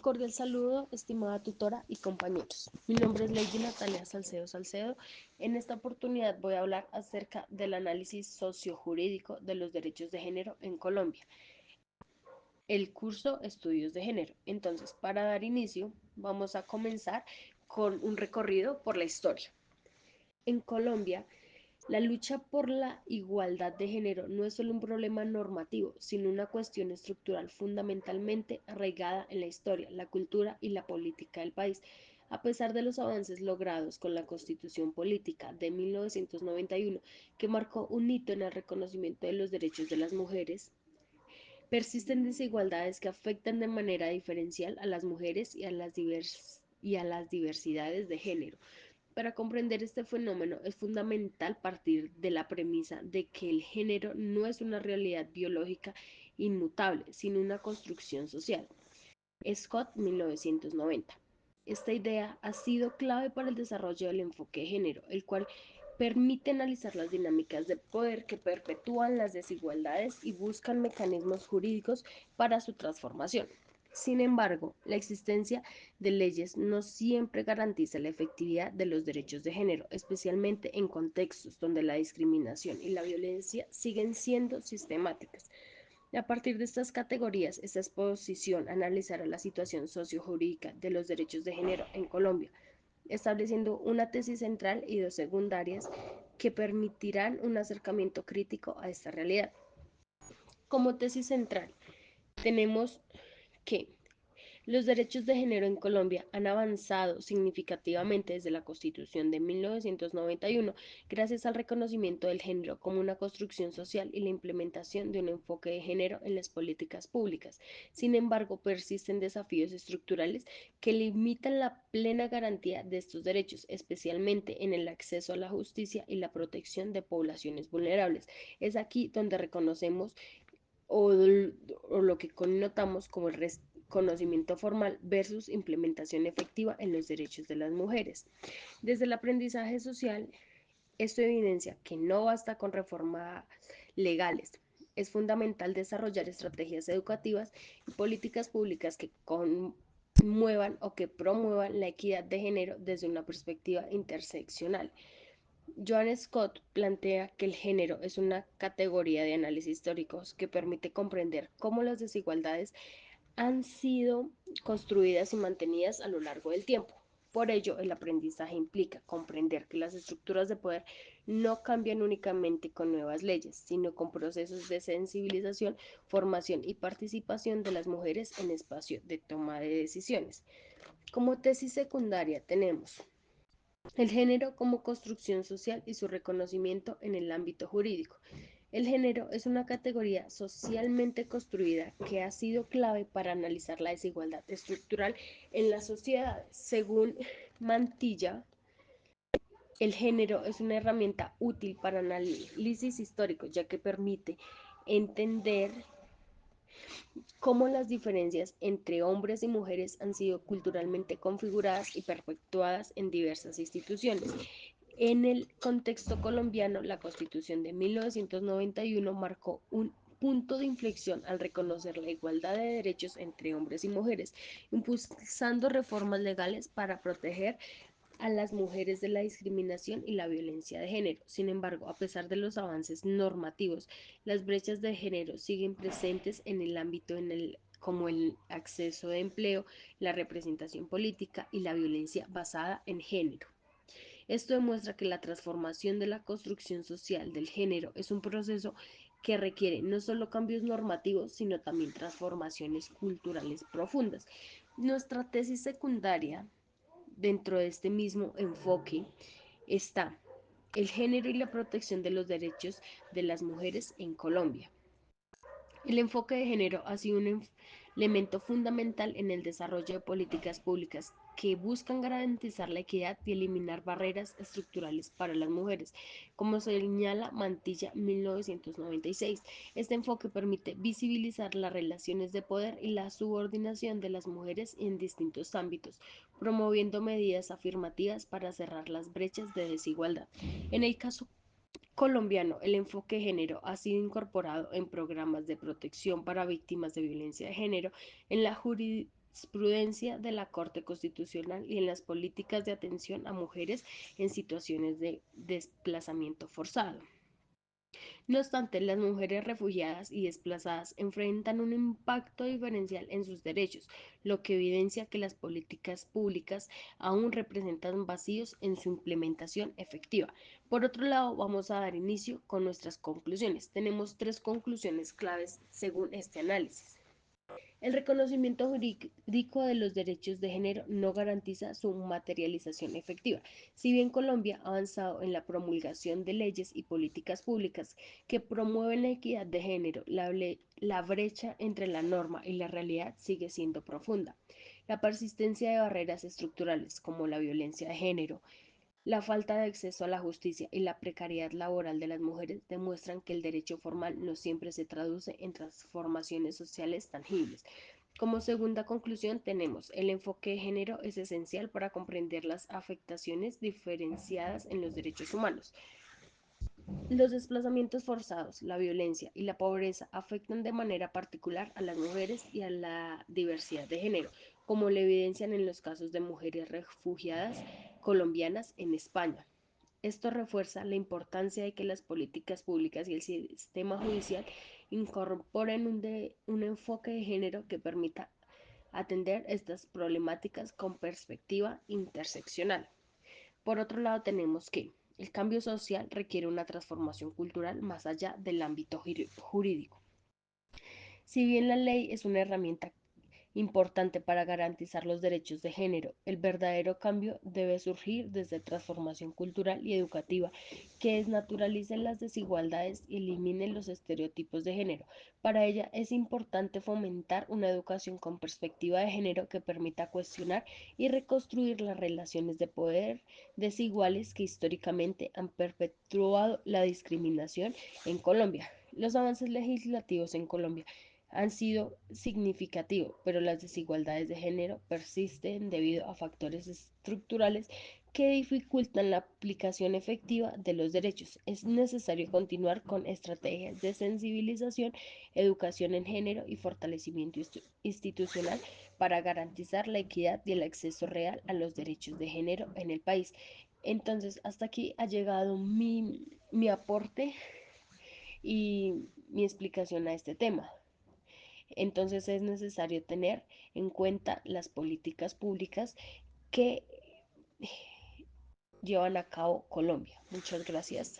Cordial saludo, estimada tutora y compañeros. Mi nombre es Lady Natalia Salcedo Salcedo. En esta oportunidad voy a hablar acerca del análisis sociojurídico de los derechos de género en Colombia. El curso Estudios de Género. Entonces, para dar inicio, vamos a comenzar con un recorrido por la historia. En Colombia, la lucha por la igualdad de género no es solo un problema normativo, sino una cuestión estructural fundamentalmente arraigada en la historia, la cultura y la política del país. A pesar de los avances logrados con la Constitución Política de 1991, que marcó un hito en el reconocimiento de los derechos de las mujeres, persisten desigualdades que afectan de manera diferencial a las mujeres y a las diversidades de género. Para comprender este fenómeno es fundamental partir de la premisa de que el género no es una realidad biológica inmutable, sino una construcción social. Scott, 1990. Esta idea ha sido clave para el desarrollo del enfoque de género, el cual permite analizar las dinámicas de poder que perpetúan las desigualdades y buscan mecanismos jurídicos para su transformación. Sin embargo, la existencia de leyes no siempre garantiza la efectividad de los derechos de género, especialmente en contextos donde la discriminación y la violencia siguen siendo sistemáticas. A partir de estas categorías, esta exposición analizará la situación sociojurídica de los derechos de género en Colombia, estableciendo una tesis central y dos secundarias que permitirán un acercamiento crítico a esta realidad. Como tesis central, tenemos que los derechos de género en Colombia han avanzado significativamente desde la Constitución de 1991 gracias al reconocimiento del género como una construcción social y la implementación de un enfoque de género en las políticas públicas. Sin embargo, persisten desafíos estructurales que limitan la plena garantía de estos derechos, especialmente en el acceso a la justicia y la protección de poblaciones vulnerables. Es aquí donde reconocemos o, o lo que connotamos como el conocimiento formal versus implementación efectiva en los derechos de las mujeres. Desde el aprendizaje social, esto evidencia que no basta con reformas legales. Es fundamental desarrollar estrategias educativas y políticas públicas que conmuevan o que promuevan la equidad de género desde una perspectiva interseccional. Joan Scott plantea que el género es una categoría de análisis históricos que permite comprender cómo las desigualdades han sido construidas y mantenidas a lo largo del tiempo. Por ello, el aprendizaje implica comprender que las estructuras de poder no cambian únicamente con nuevas leyes, sino con procesos de sensibilización, formación y participación de las mujeres en espacio de toma de decisiones. Como tesis secundaria tenemos el género como construcción social y su reconocimiento en el ámbito jurídico. El género es una categoría socialmente construida que ha sido clave para analizar la desigualdad estructural en las sociedades. Según Mantilla, el género es una herramienta útil para análisis histórico, ya que permite entender cómo las diferencias entre hombres y mujeres han sido culturalmente configuradas y perpetuadas en diversas instituciones. En el contexto colombiano, la Constitución de 1991 marcó un punto de inflexión al reconocer la igualdad de derechos entre hombres y mujeres, impulsando reformas legales para proteger a las mujeres de la discriminación y la violencia de género. Sin embargo, a pesar de los avances normativos, las brechas de género siguen presentes en el ámbito como el acceso de empleo, la representación política y la violencia basada en género. Esto demuestra que la transformación de la construcción social del género es un proceso que requiere no solo cambios normativos, sino también transformaciones culturales profundas. Nuestra tesis secundaria dentro de este mismo enfoque está el género y la protección de los derechos de las mujeres en Colombia. El enfoque de género ha sido un elemento fundamental en el desarrollo de políticas públicas que buscan garantizar la equidad y eliminar barreras estructurales para las mujeres, como señala Mantilla 1996. Este enfoque permite visibilizar las relaciones de poder y la subordinación de las mujeres en distintos ámbitos, promoviendo medidas afirmativas para cerrar las brechas de desigualdad. En el caso colombiano, el enfoque de género ha sido incorporado en programas de protección para víctimas de violencia de género, en la jurisdicción jurisprudencia de la Corte Constitucional y en las políticas de atención a mujeres en situaciones de desplazamiento forzado. No obstante, las mujeres refugiadas y desplazadas enfrentan un impacto diferencial en sus derechos, lo que evidencia que las políticas públicas aún representan vacíos en su implementación efectiva. Por otro lado, vamos a dar inicio con nuestras conclusiones. Tenemos tres conclusiones claves según este análisis. El reconocimiento jurídico de los derechos de género no garantiza su materialización efectiva. Si bien Colombia ha avanzado en la promulgación de leyes y políticas públicas que promueven la equidad de género, la brecha entre la norma y la realidad sigue siendo profunda. La persistencia de barreras estructurales como la violencia de género, la falta de acceso a la justicia y la precariedad laboral de las mujeres demuestran que el derecho formal no siempre se traduce en transformaciones sociales tangibles. Como segunda conclusión tenemos, el enfoque de género es esencial para comprender las afectaciones diferenciadas en los derechos humanos. Los desplazamientos forzados, la violencia y la pobreza afectan de manera particular a las mujeres y a la diversidad de género, como lo evidencian en los casos de mujeres refugiadas colombianas en España. Esto refuerza la importancia de que las políticas públicas y el sistema judicial incorporen un enfoque de género que permita atender estas problemáticas con perspectiva interseccional. Por otro lado, tenemos que el cambio social requiere una transformación cultural más allá del ámbito jurídico. Si bien la ley es una herramienta importante para garantizar los derechos de género, el verdadero cambio debe surgir desde transformación cultural y educativa que desnaturalice las desigualdades y elimine los estereotipos de género. Para ella es importante fomentar una educación con perspectiva de género que permita cuestionar y reconstruir las relaciones de poder desiguales que históricamente han perpetuado la discriminación en Colombia. Los avances legislativos en Colombia han sido significativos, pero las desigualdades de género persisten debido a factores estructurales que dificultan la aplicación efectiva de los derechos. Es necesario continuar con estrategias de sensibilización, educación en género y fortalecimiento institucional para garantizar la equidad y el acceso real a los derechos de género en el país. Entonces, hasta aquí ha llegado mi aporte y mi explicación a este tema. Entonces es necesario tener en cuenta las políticas públicas que llevan a cabo Colombia. Muchas gracias.